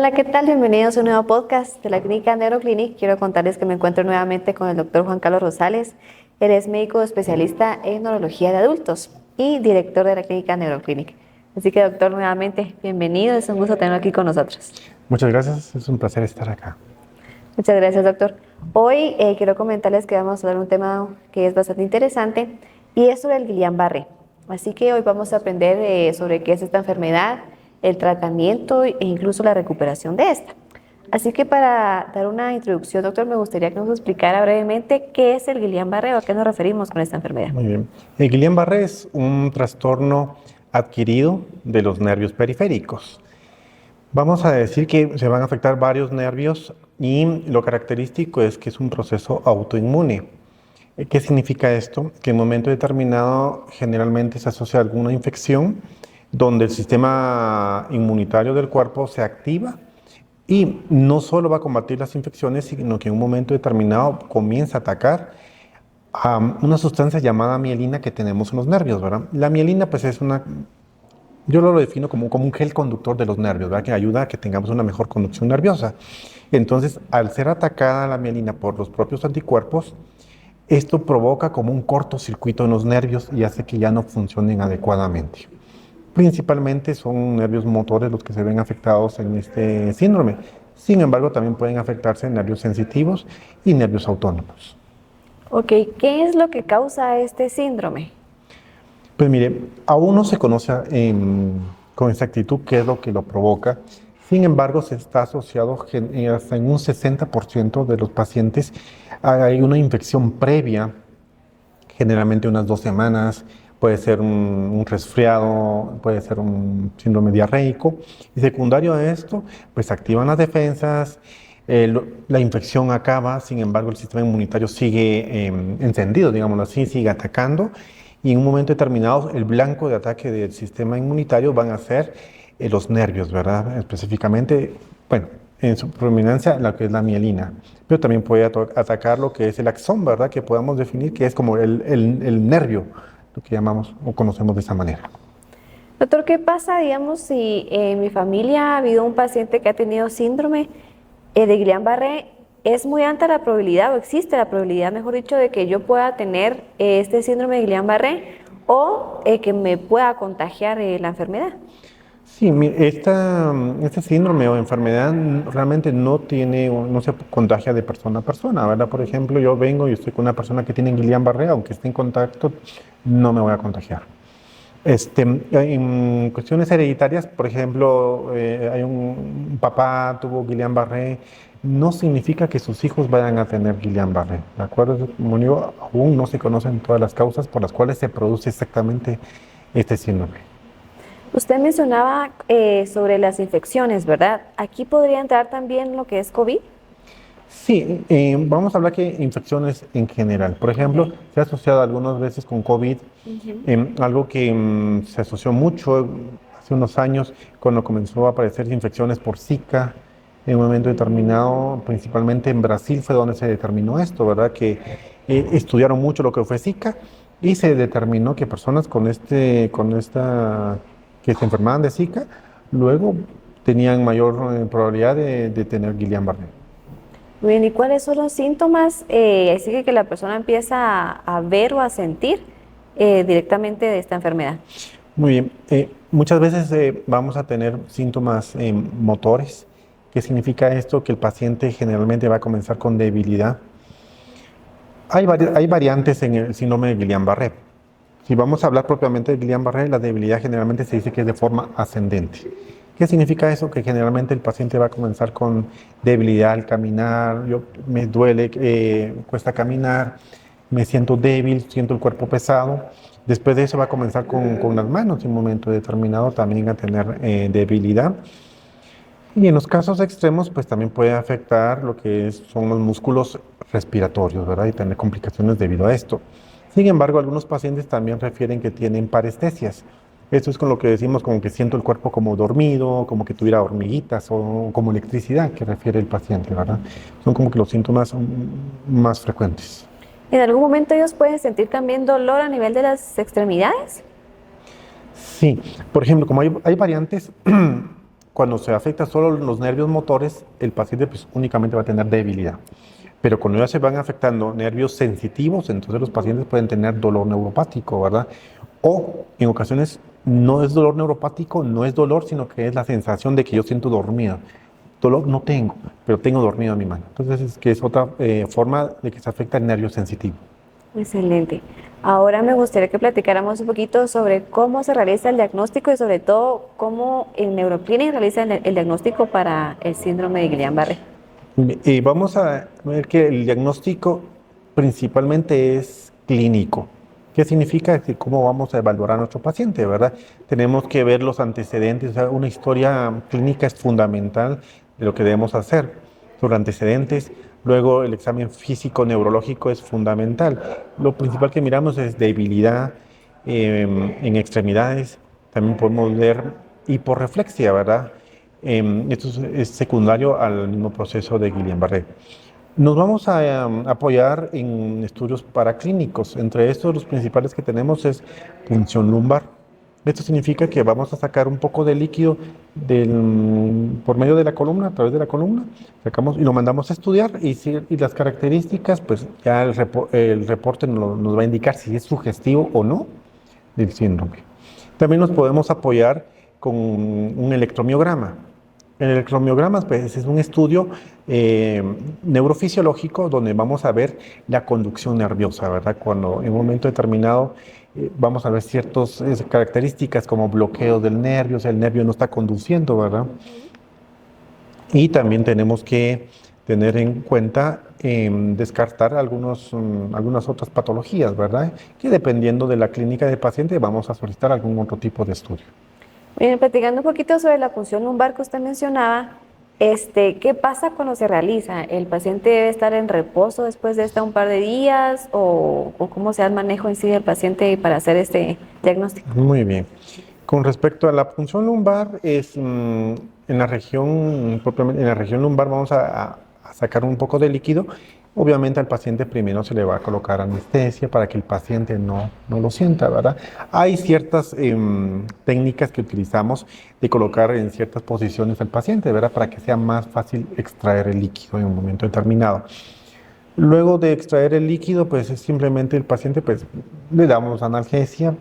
Hola, ¿qué tal? Bienvenidos a un nuevo podcast de la clínica Neuroclinic. Quiero contarles que me encuentro nuevamente con el doctor Juan Carlos Rosales. Él es médico especialista en neurología de adultos y director de la clínica Neuroclinic. Así que, doctor, nuevamente, bienvenido. Es un gusto tenerlo aquí con nosotros. Muchas gracias, es un placer estar acá. Muchas gracias, doctor. Hoy quiero comentarles que vamos a hablar de un tema que es bastante interesante y es sobre el Guillain-Barré. Así que hoy vamos a aprender sobre qué es esta enfermedad, el tratamiento e incluso la recuperación de esta. Así que para dar una introducción, doctor, me gustaría que nos explicara brevemente qué es el Guillain-Barré o a qué nos referimos con esta enfermedad. Muy bien. El Guillain-Barré es un trastorno adquirido de los nervios periféricos. Vamos a decir que se van a afectar varios nervios y lo característico es que es un proceso autoinmune. ¿Qué significa esto? Que en un momento determinado generalmente se asocia a alguna infección donde el sistema inmunitario del cuerpo se activa y no solo va a combatir las infecciones, sino que en un momento determinado comienza a atacar a una sustancia llamada mielina que tenemos en los nervios, ¿verdad? La mielina, pues es yo lo defino como un gel conductor de los nervios, ¿verdad? Que ayuda a que tengamos una mejor conducción nerviosa. Entonces, al ser atacada la mielina por los propios anticuerpos, esto provoca como un cortocircuito en los nervios y hace que ya no funcionen adecuadamente. Principalmente son nervios motores los que se ven afectados en este síndrome. Sin embargo, también pueden afectarse nervios sensitivos y nervios autónomos. Ok, ¿qué es lo que causa este síndrome? Pues mire, aún no se conoce con exactitud qué es lo que lo provoca. Sin embargo, se está asociado hasta en un 60% de los pacientes. Hay una infección previa, generalmente unas 2 semanas, puede ser un resfriado, puede ser un síndrome diarreico. Y secundario a esto, pues activan las defensas, la infección acaba, sin embargo el sistema inmunitario sigue encendido, digámoslo así, sigue atacando. Y en un momento determinado, el blanco de ataque del sistema inmunitario van a ser los nervios, ¿verdad? Específicamente, bueno, en su prominencia, lo que es la mielina. Pero también puede atacar lo que es el axón, ¿verdad? Que podamos definir que es como el nervio, lo que llamamos o conocemos de esa manera. Doctor, ¿qué pasa, digamos, si en mi familia ha habido un paciente que ha tenido síndrome de Guillain-Barré? ¿Es muy alta la probabilidad, o existe la probabilidad, mejor dicho, de que yo pueda tener este síndrome de Guillain-Barré o que me pueda contagiar la enfermedad? Sí, este síndrome o enfermedad realmente no se contagia de persona a persona, ¿verdad? Por ejemplo, yo vengo y estoy con una persona que tiene Guillain-Barré, aunque esté en contacto, no me voy a contagiar. En cuestiones hereditarias, por ejemplo, hay un papá tuvo Guillain-Barré, no significa que sus hijos vayan a tener Guillain-Barré, ¿de acuerdo? Como digo, aún no se conocen todas las causas por las cuales se produce exactamente este síndrome. Usted mencionaba sobre las infecciones, ¿verdad? Aquí podría entrar también lo que es COVID. Sí, vamos a hablar que infecciones en general. Por ejemplo, Ok. se ha asociado algunas veces con COVID, algo que se asoció mucho hace unos años cuando comenzó a aparecer infecciones por Zika. En un momento determinado, principalmente en Brasil fue donde se determinó esto, ¿verdad? Que estudiaron mucho lo que fue Zika y se determinó que personas que se enfermaban de Zika, luego tenían mayor probabilidad de tener Guillain-Barré. Muy bien, ¿y cuáles son los síntomas? Así que la persona empieza a ver o a sentir directamente de esta enfermedad. Muy bien. Muchas veces vamos a tener síntomas motores. ¿Qué significa esto? Que el paciente generalmente va a comenzar con debilidad. Hay variantes en el síndrome de Guillain-Barré. Si vamos a hablar propiamente de Guillain-Barré, la debilidad generalmente se dice que es de forma ascendente. ¿Qué significa eso? Que generalmente el paciente va a comenzar con debilidad al caminar, me duele, cuesta caminar, me siento débil, siento el cuerpo pesado. Después de eso va a comenzar con las manos en un momento determinado también a tener debilidad. Y en los casos extremos, pues también puede afectar lo que son los músculos respiratorios, ¿verdad? Y tener complicaciones debido a esto. Sin embargo, algunos pacientes también refieren que tienen parestesias. Esto es con lo que decimos como que siento el cuerpo como dormido, como que tuviera hormiguitas o como electricidad que refiere el paciente, ¿verdad? Son como que los síntomas más frecuentes. ¿En algún momento ellos pueden sentir también dolor a nivel de las extremidades? Sí, por ejemplo, como hay variantes, cuando se afecta solo los nervios motores, el paciente pues, únicamente va a tener debilidad. Pero cuando ya se van afectando nervios sensitivos, entonces los pacientes pueden tener dolor neuropático, ¿verdad? O en ocasiones no es dolor neuropático, no es dolor, sino que es la sensación de que yo siento dormido. Dolor no tengo, pero tengo dormido en mi mano. Entonces es que es otra forma de que se afecta el nervio sensitivo. Excelente. Ahora me gustaría que platicáramos un poquito sobre cómo se realiza el diagnóstico y sobre todo cómo en Neuroclinic realiza el diagnóstico para el síndrome de Guillain-Barré. Y vamos a ver que el diagnóstico principalmente es clínico. ¿Qué significa? Que cómo vamos a evaluar a nuestro paciente, ¿verdad? Tenemos que ver los antecedentes, o sea, una historia clínica es fundamental de lo que debemos hacer sobre antecedentes. Luego el examen físico neurológico es fundamental. Lo principal que miramos es debilidad en extremidades. También podemos ver hiporreflexia, ¿verdad? Esto es secundario al mismo proceso de Guillain-Barré. Nos vamos a apoyar en estudios paraclínicos. Entre estos, los principales que tenemos es punción lumbar. Esto significa que vamos a sacar un poco de líquido por medio de la columna, a través de la columna, sacamos y lo mandamos a estudiar y las características, pues ya el reporte nos va a indicar si es sugestivo o no del síndrome. También nos podemos apoyar con un electromiograma. El electromiograma pues, es un estudio neurofisiológico donde vamos a ver la conducción nerviosa, ¿verdad? Cuando en un momento determinado vamos a ver ciertas características como bloqueo del nervio, o sea, el nervio no está conduciendo, ¿verdad? Y también tenemos que tener en cuenta descartar algunas otras patologías, ¿verdad? Que dependiendo de la clínica del paciente vamos a solicitar algún otro tipo de estudio. Bien, platicando un poquito sobre la punción lumbar que usted mencionaba, ¿qué pasa cuando se realiza? ¿El paciente debe estar en reposo después de un par de días o cómo se da el manejo en sí del paciente para hacer este diagnóstico? Muy bien. Con respecto a la punción lumbar, en la región lumbar vamos a sacar un poco de líquido. Obviamente al paciente primero se le va a colocar anestesia para que el paciente no lo sienta, ¿verdad? Hay ciertas técnicas que utilizamos de colocar en ciertas posiciones al paciente, ¿verdad? Para que sea más fácil extraer el líquido en un momento determinado. Luego de extraer el líquido, pues es simplemente el paciente, pues le damos analgesia,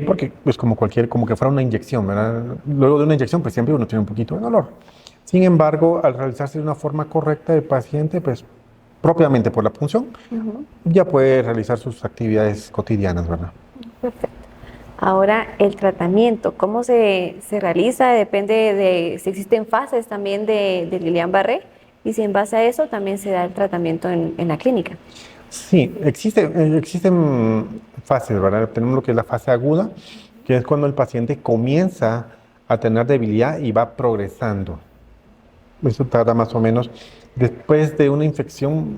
porque pues como que fuera una inyección, ¿verdad? Luego de una inyección, pues siempre uno tiene un poquito de dolor. Sin embargo, al realizarse de una forma correcta, el paciente, pues propiamente por la punción, ya puede realizar sus actividades cotidianas, ¿verdad? Perfecto. Ahora, el tratamiento, ¿cómo se realiza? Depende de si existen fases también de Guillain-Barré y si en base a eso también se da el tratamiento en la clínica. Sí, existen fases, ¿verdad? Tenemos lo que es la fase aguda, que es cuando el paciente comienza a tener debilidad y va progresando. Eso tarda más o menos. Después de una infección,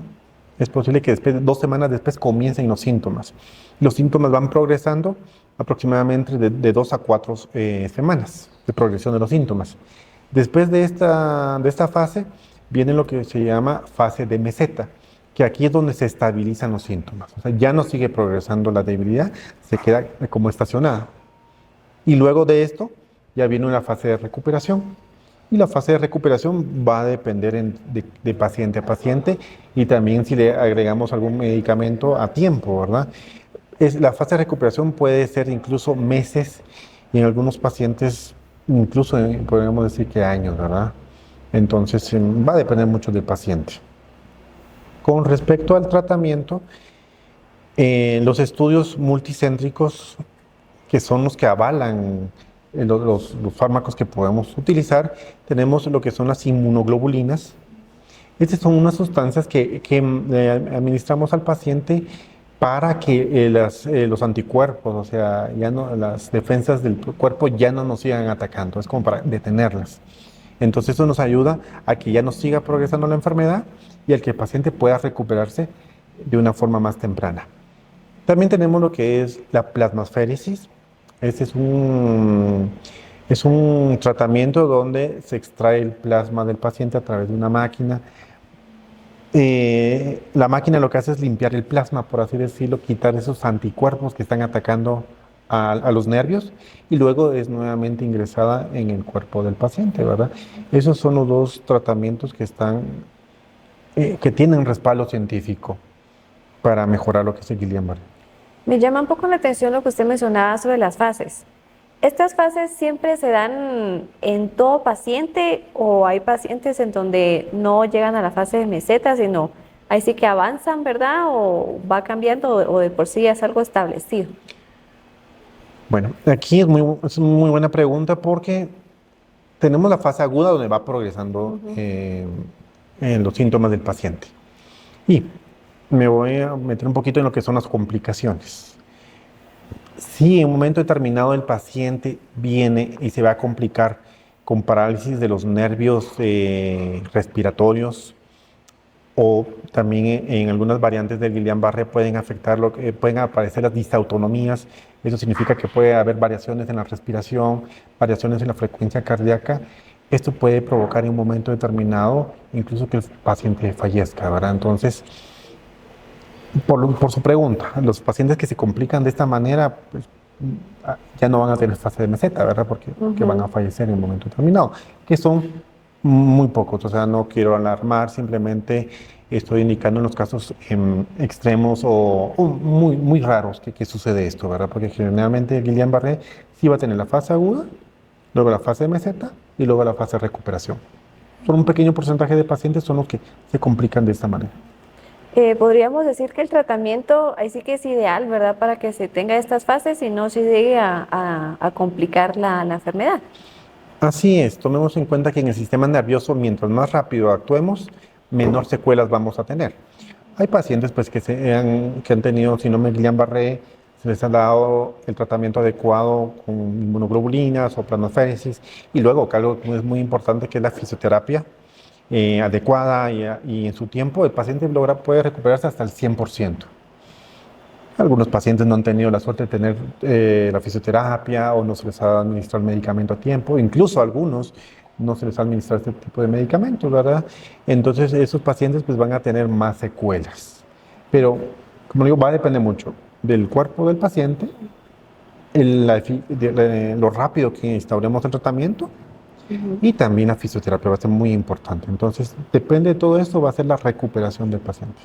es posible que 2 semanas después comiencen los síntomas. Los síntomas van progresando aproximadamente de 2 a 4 semanas de progresión de los síntomas. Después de esta fase, viene lo que se llama fase de meseta, que aquí es donde se estabilizan los síntomas. O sea, ya no sigue progresando la debilidad, se queda como estacionada. Y luego de esto, ya viene una fase de recuperación. Y la fase de recuperación va a depender de paciente a paciente y también si le agregamos algún medicamento a tiempo, ¿verdad? La fase de recuperación puede ser incluso meses y en algunos pacientes incluso podríamos decir que años, ¿verdad? Entonces va a depender mucho del paciente. Con respecto al tratamiento, los estudios multicéntricos, que son los que avalan los fármacos que podemos utilizar, tenemos lo que son las inmunoglobulinas. Estas son unas sustancias que administramos al paciente para que los anticuerpos, o sea, las defensas del cuerpo ya no nos sigan atacando, es como para detenerlas. Entonces eso nos ayuda a que ya no siga progresando la enfermedad y al que el paciente pueda recuperarse de una forma más temprana. También tenemos lo que es la plasmaféresis. Este es un tratamiento donde se extrae el plasma del paciente a través de una máquina. La máquina lo que hace es limpiar el plasma, por así decirlo, quitar esos anticuerpos que están atacando a los nervios y luego es nuevamente ingresada en el cuerpo del paciente, ¿verdad? Esos son los dos tratamientos que tienen respaldo científico para mejorar lo que es el Guillain-Barré. Me llama un poco la atención lo que usted mencionaba sobre las fases. ¿Estas fases siempre se dan en todo paciente o hay pacientes en donde no llegan a la fase de meseta, sino ahí sí que avanzan, ¿verdad? ¿O va cambiando o de por sí es algo establecido? Bueno, aquí es muy buena pregunta porque tenemos la fase aguda donde va progresando en los síntomas del paciente. Y me voy a meter un poquito en lo que son las complicaciones. Si en un momento determinado el paciente viene y se va a complicar con parálisis de los nervios respiratorios o también en algunas variantes del Guillain-Barré pueden aparecer las disautonomías. Eso significa que puede haber variaciones en la respiración, variaciones en la frecuencia cardíaca. Esto puede provocar en un momento determinado incluso que el paciente fallezca, ¿verdad? Entonces, por su pregunta, los pacientes que se complican de esta manera, pues, ya no van a tener fase de meseta, ¿verdad? Porque van a fallecer en un momento determinado, que son muy pocos, o sea, no quiero alarmar, simplemente estoy indicando en los casos extremos o muy, muy raros que sucede esto, ¿verdad? Porque generalmente el Guillain-Barré sí va a tener la fase aguda, luego la fase de meseta y luego la fase de recuperación. Solo un pequeño porcentaje de pacientes son los que se complican de esta manera. Podríamos decir que el tratamiento ahí sí que es ideal, ¿verdad? Para que se tenga estas fases y no se llegue a complicar la enfermedad. Así es, tomemos en cuenta que en el sistema nervioso, mientras más rápido actuemos, menor secuelas vamos a tener. Hay pacientes pues, que han tenido síndrome de Guillain-Barré, se les ha dado el tratamiento adecuado con inmunoglobulinas o plasmaféresis, y luego, que algo que es muy importante, que es la fisioterapia adecuada y en su tiempo, el paciente puede recuperarse hasta el 100%. Algunos pacientes no han tenido la suerte de tener la fisioterapia o no se les ha administrado el medicamento a tiempo, incluso a algunos no se les ha administrado este tipo de medicamentos, ¿verdad? Entonces esos pacientes pues van a tener más secuelas. Pero, como digo, va a depender mucho del cuerpo del paciente, lo rápido que instauremos el tratamiento y también la fisioterapia va a ser muy importante. Entonces, depende de todo esto, va a ser la recuperación del paciente.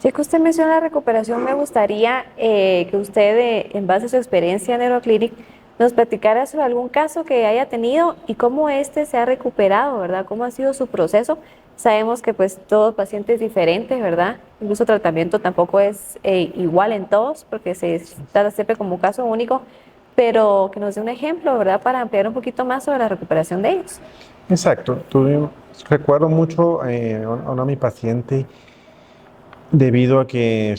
Ya que usted menciona la recuperación, me gustaría que usted, en base a su experiencia en Neuroclinic, nos platicara sobre algún caso que haya tenido y cómo este se ha recuperado, ¿verdad? ¿Cómo ha sido su proceso? Sabemos que pues todo paciente es diferente, ¿verdad? Incluso el tratamiento tampoco es igual en todos porque se trata siempre como un caso único, pero que nos dé un ejemplo, ¿verdad? Para ampliar un poquito más sobre la recuperación de ellos. Exacto. Recuerdo mucho a una mi paciente debido a que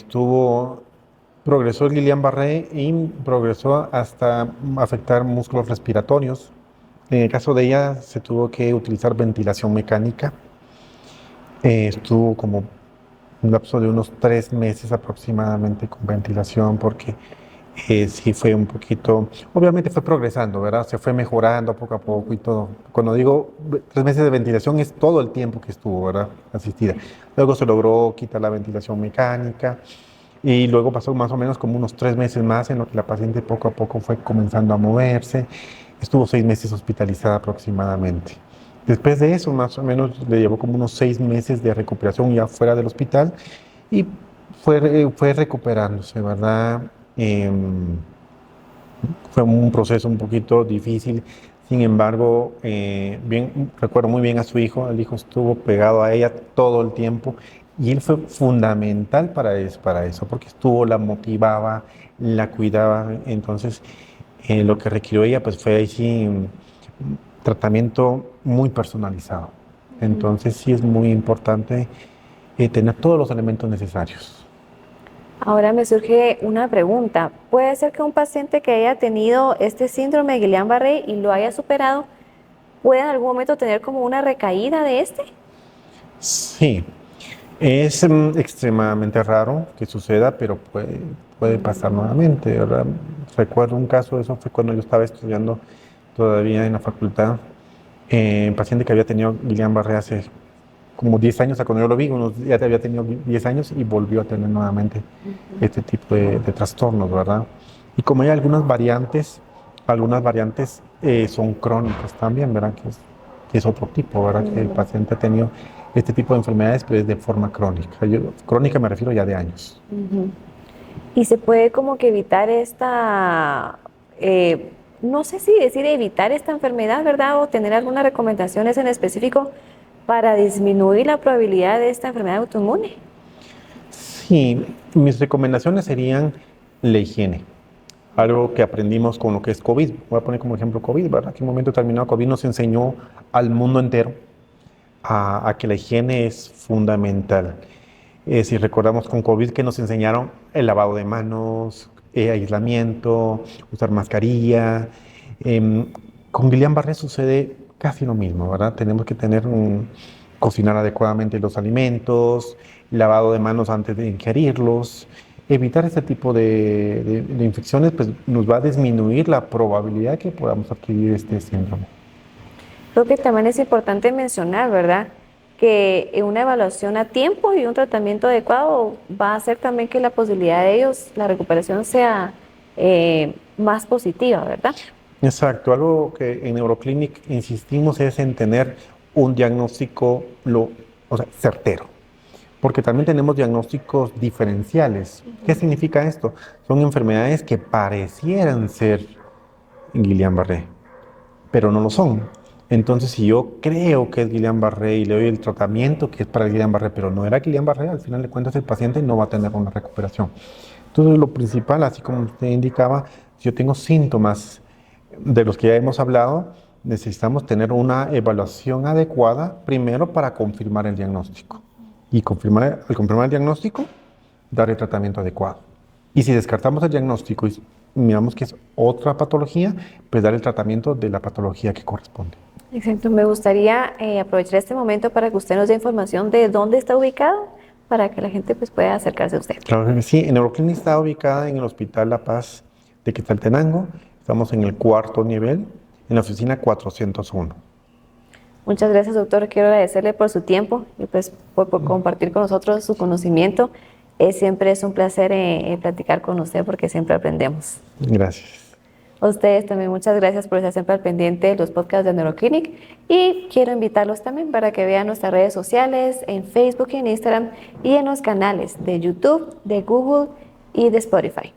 progresó el Guillain-Barré y progresó hasta afectar músculos respiratorios. En el caso de ella se tuvo que utilizar ventilación mecánica. Estuvo como un lapso de unos 3 meses aproximadamente con ventilación porque sí fue un poquito, obviamente fue progresando, ¿verdad? Se fue mejorando poco a poco y todo. Cuando digo 3 meses de ventilación es todo el tiempo que estuvo, ¿verdad? Asistida. Luego se logró quitar la ventilación mecánica y luego pasó más o menos como unos 3 meses más en lo que la paciente poco a poco fue comenzando a moverse. Estuvo 6 meses hospitalizada aproximadamente. Después de eso, más o menos, le llevó como unos 6 meses de recuperación ya fuera del hospital y fue recuperándose, ¿verdad? Fue un proceso un poquito difícil, sin embargo, recuerdo muy bien a su hijo, el hijo estuvo pegado a ella todo el tiempo y él fue fundamental para eso, porque la motivaba, la cuidaba, entonces lo que requirió ella pues fue ahí sí un tratamiento muy personalizado, entonces sí es muy importante tener todos los elementos necesarios. Ahora me surge una pregunta. ¿Puede ser que un paciente que haya tenido este síndrome de Guillain-Barré y lo haya superado, pueda en algún momento tener como una recaída de este? Sí, es extremadamente raro que suceda, pero puede pasar nuevamente, ¿verdad? Recuerdo un caso, eso fue cuando yo estaba estudiando todavía en la facultad, un paciente que había tenido Guillain-Barré hace como 10 años, a cuando yo lo vi, ya había tenido 10 años y volvió a tener nuevamente este tipo de trastornos, ¿verdad? Y como hay algunas variantes son crónicas también, ¿verdad? Que es otro tipo, ¿verdad? Que el paciente ha tenido este tipo de enfermedades, pero es de forma crónica. Crónica me refiero ya de años. Ujú. Y se puede como que evitar esta, no sé si decir evitar esta enfermedad, ¿verdad? O tener algunas recomendaciones en específico para disminuir la probabilidad de esta enfermedad autoinmune. Sí, mis recomendaciones serían la higiene. Algo que aprendimos con lo que es COVID. Voy a poner como ejemplo COVID, ¿verdad? Que en un momento determinado COVID nos enseñó al mundo entero a que la higiene es fundamental. Si recordamos con COVID que nos enseñaron el lavado de manos, aislamiento, usar mascarilla. Em, con Guillain-Barré sucede casi lo mismo, ¿verdad? Tenemos que cocinar adecuadamente los alimentos, lavado de manos antes de ingerirlos. Evitar este tipo de infecciones pues, nos va a disminuir la probabilidad que podamos adquirir este síndrome. Creo que también es importante mencionar, ¿verdad? Que una evaluación a tiempo y un tratamiento adecuado va a hacer también que la posibilidad de ellos, la recuperación sea más positiva, ¿verdad? Exacto, algo que en Neuroclinic insistimos es en tener un diagnóstico o sea, certero, porque también tenemos diagnósticos diferenciales. ¿Qué significa esto? Son enfermedades que parecieran ser Guillain-Barré, pero no lo son. Entonces, si yo creo que es Guillain-Barré y le doy el tratamiento que es para el Guillain-Barré, pero no era Guillain-Barré, al final de cuentas el paciente no va a tener una recuperación. Entonces, lo principal, así como usted indicaba, si yo tengo síntomas de los que ya hemos hablado, necesitamos tener una evaluación adecuada primero para confirmar el diagnóstico. Y al confirmar el diagnóstico, dar el tratamiento adecuado. Y si descartamos el diagnóstico y miramos que es otra patología, pues dar el tratamiento de la patología que corresponde. Exacto, me gustaría aprovechar este momento para que usted nos dé información de dónde está ubicado para que la gente pues, pueda acercarse a usted. Claro que sí, Neuroclinic está ubicada en el Hospital La Paz de Quetzaltenango. Estamos en el cuarto nivel, en la oficina 401. Muchas gracias, doctor. Quiero agradecerle por su tiempo y pues por compartir con nosotros su conocimiento. Siempre es un placer platicar con usted porque siempre aprendemos. Gracias. A ustedes también muchas gracias por estar siempre al pendiente de los podcasts de Neuroclinic y quiero invitarlos también para que vean nuestras redes sociales en Facebook y en Instagram y en los canales de YouTube, de Google y de Spotify.